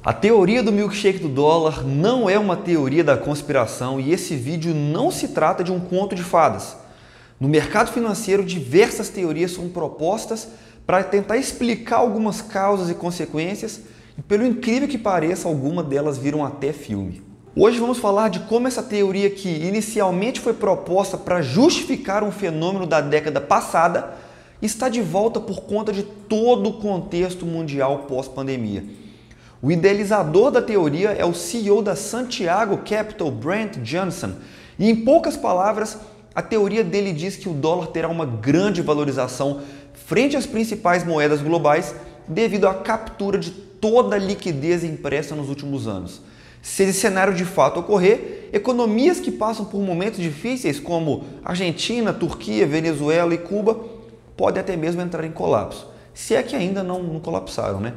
A teoria do milkshake do dólar não é uma teoria da conspiração e esse vídeo não se trata de um conto de fadas. No mercado financeiro, diversas teorias são propostas para tentar explicar algumas causas e consequências e, pelo incrível que pareça, algumas delas viram até filme. Hoje vamos falar de como essa teoria, que inicialmente foi proposta para justificar um fenômeno da década passada, está de volta por conta de todo o contexto mundial pós-pandemia. O idealizador da teoria é o CEO da Santiago Capital, Brent Johnson, e em poucas palavras, a teoria dele diz que o dólar terá uma grande valorização frente às principais moedas globais devido à captura de toda a liquidez impressa nos últimos anos. Se esse cenário de fato ocorrer, economias que passam por momentos difíceis como Argentina, Turquia, Venezuela e Cuba podem até mesmo entrar em colapso, se é que ainda não colapsaram, né?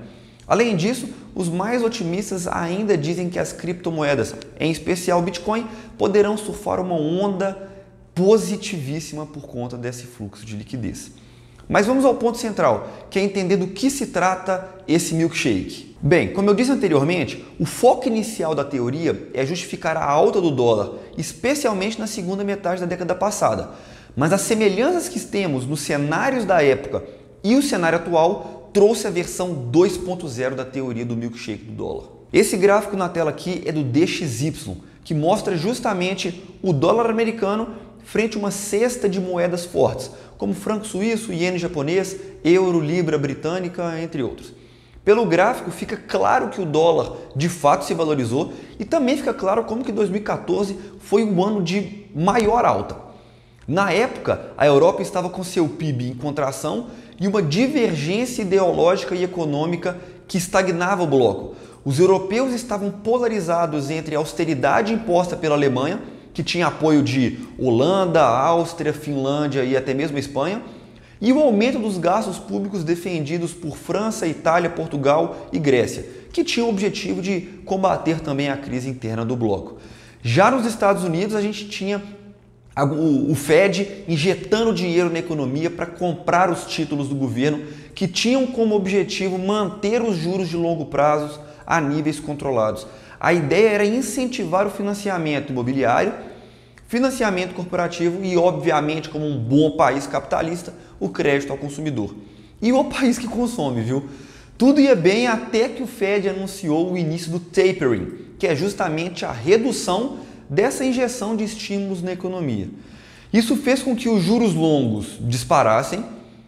Além disso, os mais otimistas ainda dizem que as criptomoedas, em especial o Bitcoin, poderão surfar uma onda positivíssima por conta desse fluxo de liquidez. Mas vamos ao ponto central, que é entender do que se trata esse milkshake. Bem, como eu disse anteriormente, o foco inicial da teoria é justificar a alta do dólar, especialmente na segunda metade da década passada. Mas as semelhanças que temos nos cenários da época e o cenário atual trouxe a versão 2.0 da teoria do milkshake do dólar. Esse gráfico na tela aqui é do DXY, que mostra justamente o dólar americano frente a uma cesta de moedas fortes, como franco suíço, iene japonês, euro, libra britânica, entre outros. Pelo gráfico fica claro que o dólar de fato se valorizou e também fica claro como que 2014 foi um ano de maior alta. Na época, a Europa estava com seu PIB em contração e uma divergência ideológica e econômica que estagnava o bloco. Os europeus estavam polarizados entre a austeridade imposta pela Alemanha, que tinha apoio de Holanda, Áustria, Finlândia e até mesmo Espanha, e o aumento dos gastos públicos defendidos por França, Itália, Portugal e Grécia, que tinham o objetivo de combater também a crise interna do bloco. Já nos Estados Unidos, a gente tinha o Fed injetando dinheiro na economia para comprar os títulos do governo que tinham como objetivo manter os juros de longo prazo a níveis controlados. A ideia era incentivar o financiamento imobiliário, financiamento corporativo e, obviamente, como um bom país capitalista, o crédito ao consumidor. E o país que consome, viu? Tudo ia bem até que o Fed anunciou o início do tapering, que é justamente a redução dessa injeção de estímulos na economia. Isso fez com que os juros longos disparassem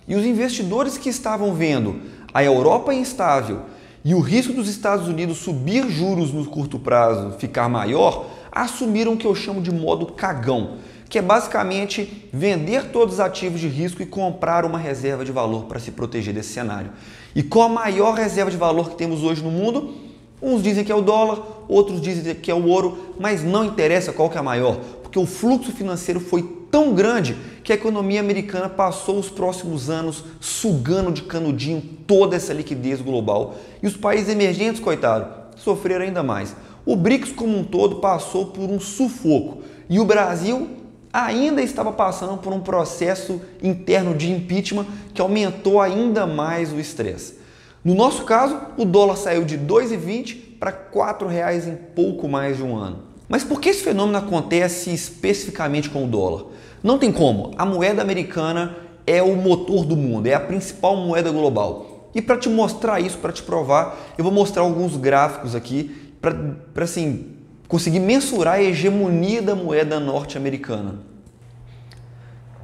e os investidores que estavam vendo a Europa instável e o risco dos Estados Unidos subir juros no curto prazo ficar maior, assumiram o que eu chamo de modo cagão, que é basicamente vender todos os ativos de risco e comprar uma reserva de valor para se proteger desse cenário. E qual a maior reserva de valor que temos hoje no mundo? Uns dizem que é o dólar, outros dizem que é o ouro, mas não interessa qual que é a maior, porque o fluxo financeiro foi tão grande que a economia americana passou os próximos anos sugando de canudinho toda essa liquidez global. E os países emergentes, coitado, sofreram ainda mais. O BRICS como um todo passou por um sufoco e o Brasil ainda estava passando por um processo interno de impeachment que aumentou ainda mais o estresse. No nosso caso, o dólar saiu de R$ 2,20 para R$ 4,00 em pouco mais de um ano. Mas por que esse fenômeno acontece especificamente com o dólar? Não tem como, a moeda americana é o motor do mundo, é a principal moeda global. E para te mostrar isso, para te provar, eu vou mostrar alguns gráficos aqui para assim, conseguir mensurar a hegemonia da moeda norte-americana.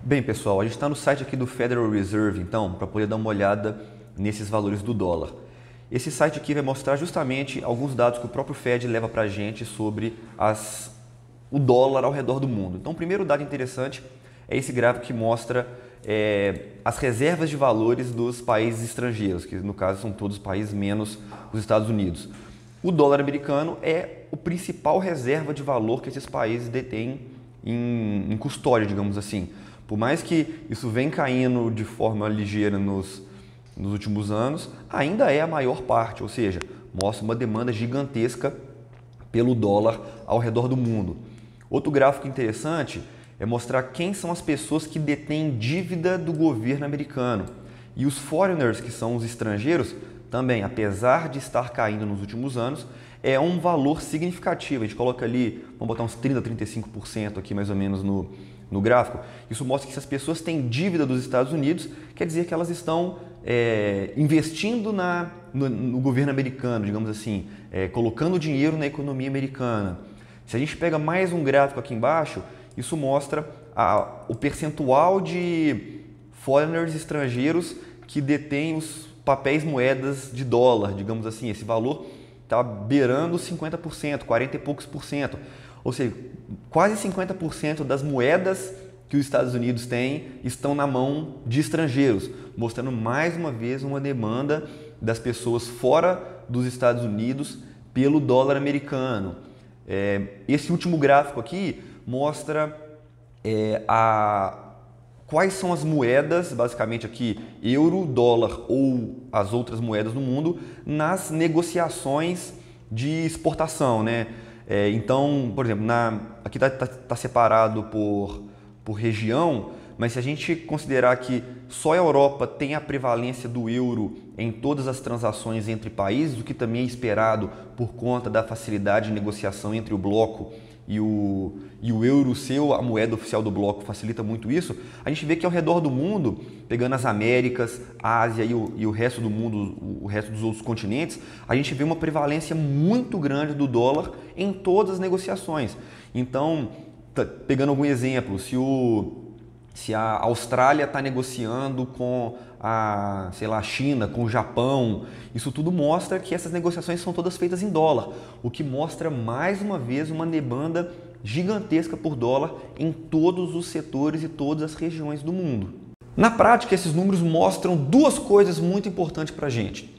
Bem, pessoal, a gente está no site aqui do Federal Reserve, então, para poder dar uma olhada nesses valores do dólar. Esse site aqui vai mostrar justamente alguns dados que o próprio Fed leva para a gente sobre o dólar ao redor do mundo. Então, o primeiro dado interessante é esse gráfico que mostra as reservas de valores dos países estrangeiros, que no caso são todos os países menos os Estados Unidos. O dólar americano é o principal reserva de valor que esses países detêm em custódia, digamos assim. Por mais que isso venha caindo de forma ligeira nos últimos anos, ainda é a maior parte, ou seja, mostra uma demanda gigantesca pelo dólar ao redor do mundo. Outro gráfico interessante é mostrar quem são as pessoas que detêm dívida do governo americano. E os foreigners, que são os estrangeiros, também, apesar de estar caindo nos últimos anos, é um valor significativo. A gente coloca ali, vamos botar uns 30%, 35% aqui mais ou menos no gráfico. Isso mostra que se as pessoas têm dívida dos Estados Unidos, quer dizer que elas estão investindo no governo americano, digamos assim, colocando dinheiro na economia americana. Se a gente pega mais um gráfico aqui embaixo, isso mostra o percentual de foreigners, estrangeiros, que detêm os papéis moedas de dólar, digamos assim. Esse valor está beirando 50%, 40 e poucos por cento. Ou seja, quase 50% das moedas que os Estados Unidos têm estão na mão de estrangeiros, mostrando mais uma vez uma demanda das pessoas fora dos Estados Unidos pelo dólar americano. Esse último gráfico aqui mostra quais são as moedas, basicamente aqui, euro, dólar ou as outras moedas do mundo, nas negociações de exportação, né? Então, por exemplo, aqui está separado por região, mas se a gente considerar que só a Europa tem a prevalência do euro em todas as transações entre países, o que também é esperado por conta da facilidade de negociação entre o bloco e o euro ser a moeda oficial do bloco, facilita muito isso. A gente vê que ao redor do mundo, pegando as Américas, a Ásia e o resto do mundo, o resto dos outros continentes, a gente vê uma prevalência muito grande do dólar em todas as negociações. Então, pegando algum exemplo, se a Austrália está negociando com a China, com o Japão, isso tudo mostra que essas negociações são todas feitas em dólar, o que mostra mais uma vez uma demanda gigantesca por dólar em todos os setores e todas as regiões do mundo. Na prática, esses números mostram duas coisas muito importantes para a gente.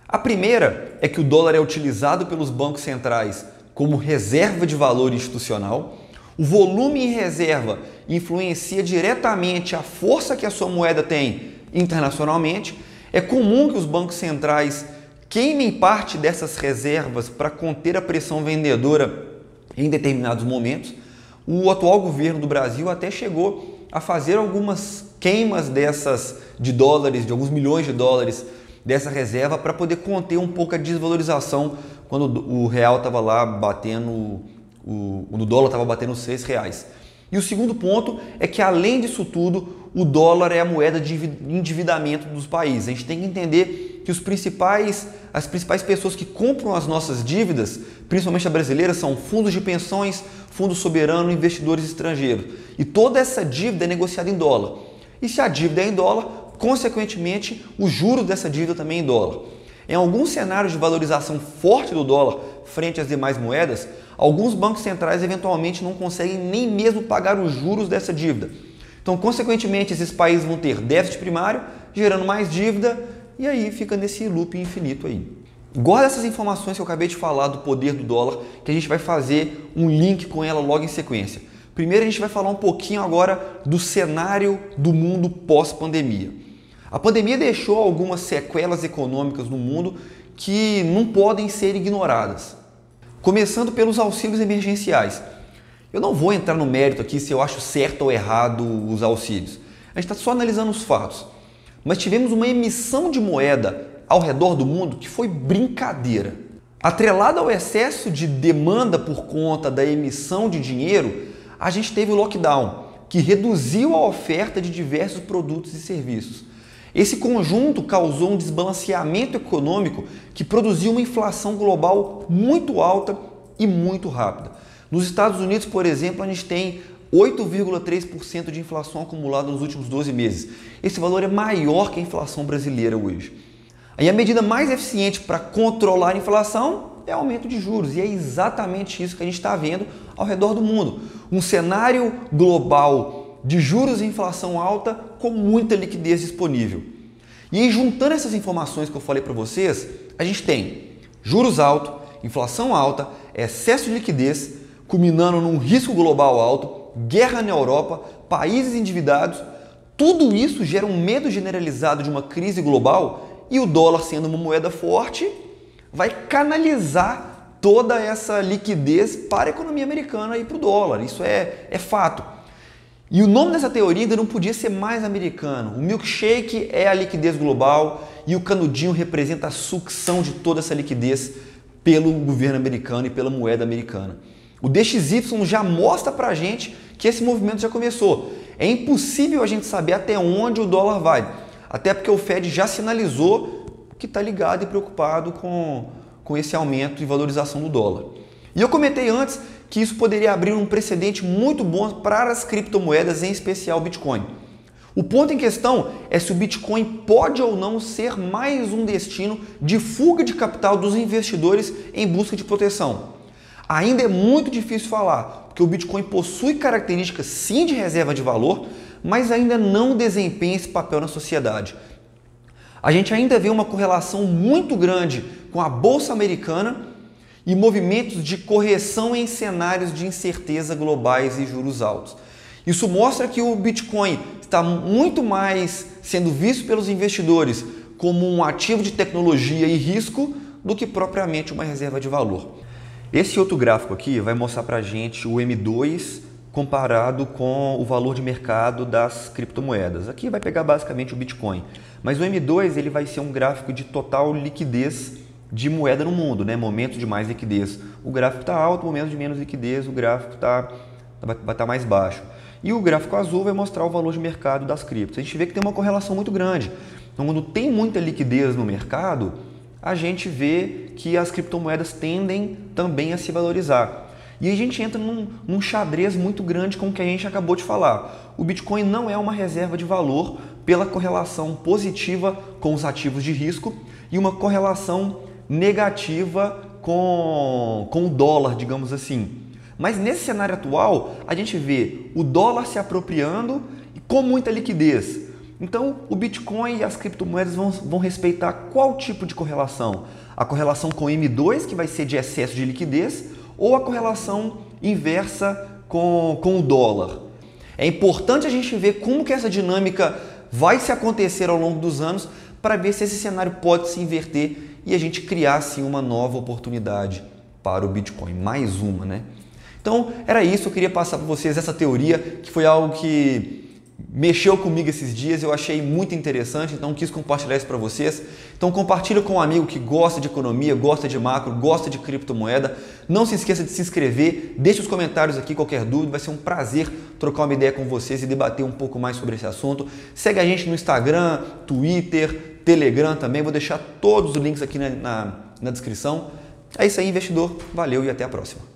A primeira é que o dólar é utilizado pelos bancos centrais como reserva de valor institucional. O volume em reserva influencia diretamente a força que a sua moeda tem internacionalmente. É comum que os bancos centrais queimem parte dessas reservas para conter a pressão vendedora em determinados momentos. O atual governo do Brasil até chegou a fazer algumas queimas de dólares, de alguns milhões de dólares dessa reserva para poder conter um pouco a desvalorização quando o real estava lá batendo, o dólar estava batendo os R$6. E o segundo ponto é que, além disso tudo, o dólar é a moeda de endividamento dos países. A gente tem que entender que as principais pessoas que compram as nossas dívidas, principalmente a brasileira, são fundos de pensões, fundo soberano, investidores estrangeiros. E toda essa dívida é negociada em dólar. E se a dívida é em dólar, consequentemente, os juros dessa dívida também é em dólar. Em alguns cenários de valorização forte do dólar frente às demais moedas, alguns bancos centrais eventualmente não conseguem nem mesmo pagar os juros dessa dívida. Então, consequentemente, esses países vão ter déficit primário, gerando mais dívida, e aí fica nesse loop infinito aí. Guarda essas informações que eu acabei de falar do poder do dólar, que a gente vai fazer um link com ela logo em sequência. Primeiro, a gente vai falar um pouquinho agora do cenário do mundo pós-pandemia. A pandemia deixou algumas sequelas econômicas no mundo que não podem ser ignoradas. Começando pelos auxílios emergenciais. Eu não vou entrar no mérito aqui se eu acho certo ou errado os auxílios. A gente está só analisando os fatos. Mas tivemos uma emissão de moeda ao redor do mundo que foi brincadeira. Atrelada ao excesso de demanda por conta da emissão de dinheiro, a gente teve o lockdown, que reduziu a oferta de diversos produtos e serviços. Esse conjunto causou um desbalanceamento econômico que produziu uma inflação global muito alta e muito rápida. Nos Estados Unidos, por exemplo, a gente tem 8,3% de inflação acumulada nos últimos 12 meses. Esse valor é maior que a inflação brasileira hoje. Aí a medida mais eficiente para controlar a inflação é o aumento de juros, e é exatamente isso que a gente está vendo ao redor do mundo. Um cenário global de juros e inflação alta com muita liquidez disponível. E aí, juntando essas informações que eu falei para vocês, a gente tem juros altos, inflação alta, excesso de liquidez, culminando num risco global alto, guerra na Europa, países endividados. Tudo isso gera um medo generalizado de uma crise global, e o dólar, sendo uma moeda forte, vai canalizar toda essa liquidez para a economia americana e para o dólar. Isso é fato. E o nome dessa teoria ainda não podia ser mais americano. O milkshake é a liquidez global e o canudinho representa a sucção de toda essa liquidez pelo governo americano e pela moeda americana. O DXY já mostra pra gente que esse movimento já começou. É impossível a gente saber até onde o dólar vai, até porque o Fed já sinalizou que está ligado e preocupado com esse aumento e valorização do dólar. E eu comentei antes que isso poderia abrir um precedente muito bom para as criptomoedas, em especial o Bitcoin. O ponto em questão é se o Bitcoin pode ou não ser mais um destino de fuga de capital dos investidores em busca de proteção. Ainda é muito difícil falar, porque o Bitcoin possui características sim de reserva de valor, mas ainda não desempenha esse papel na sociedade. A gente ainda vê uma correlação muito grande com a Bolsa Americana e movimentos de correção em cenários de incerteza globais e juros altos. Isso mostra que o Bitcoin está muito mais sendo visto pelos investidores como um ativo de tecnologia e risco do que propriamente uma reserva de valor. Esse outro gráfico aqui vai mostrar para a gente o M2 comparado com o valor de mercado das criptomoedas. Aqui vai pegar basicamente o Bitcoin, mas o M2 ele vai ser um gráfico de total liquidez de moeda no mundo, né? Momento de mais liquidez. O gráfico está alto, momento de menos liquidez, o gráfico vai estar mais baixo. E o gráfico azul vai mostrar o valor de mercado das criptos. A gente vê que tem uma correlação muito grande. Então, quando tem muita liquidez no mercado, a gente vê que as criptomoedas tendem também a se valorizar. E aí a gente entra num xadrez muito grande com o que a gente acabou de falar. O Bitcoin não é uma reserva de valor pela correlação positiva com os ativos de risco e uma correlação negativa com o dólar, digamos assim. Mas nesse cenário atual, a gente vê o dólar se apropriando e com muita liquidez. Então, o Bitcoin e as criptomoedas vão respeitar qual tipo de correlação? A correlação com o M2, que vai ser de excesso de liquidez, ou a correlação inversa com o dólar? É importante a gente ver como que essa dinâmica vai se acontecer ao longo dos anos para ver se esse cenário pode se inverter e a gente criar assim uma nova oportunidade para o Bitcoin, mais uma, né? Então era isso, eu queria passar para vocês essa teoria, que foi algo que mexeu comigo esses dias, eu achei muito interessante, então quis compartilhar isso para vocês. Então compartilha com um amigo que gosta de economia, gosta de macro, gosta de criptomoeda. Não se esqueça de se inscrever, deixe os comentários aqui, qualquer dúvida, vai ser um prazer trocar uma ideia com vocês e debater um pouco mais sobre esse assunto. Segue a gente no Instagram, Twitter, Telegram também, vou deixar todos os links aqui na descrição. É isso aí, investidor, valeu e até a próxima.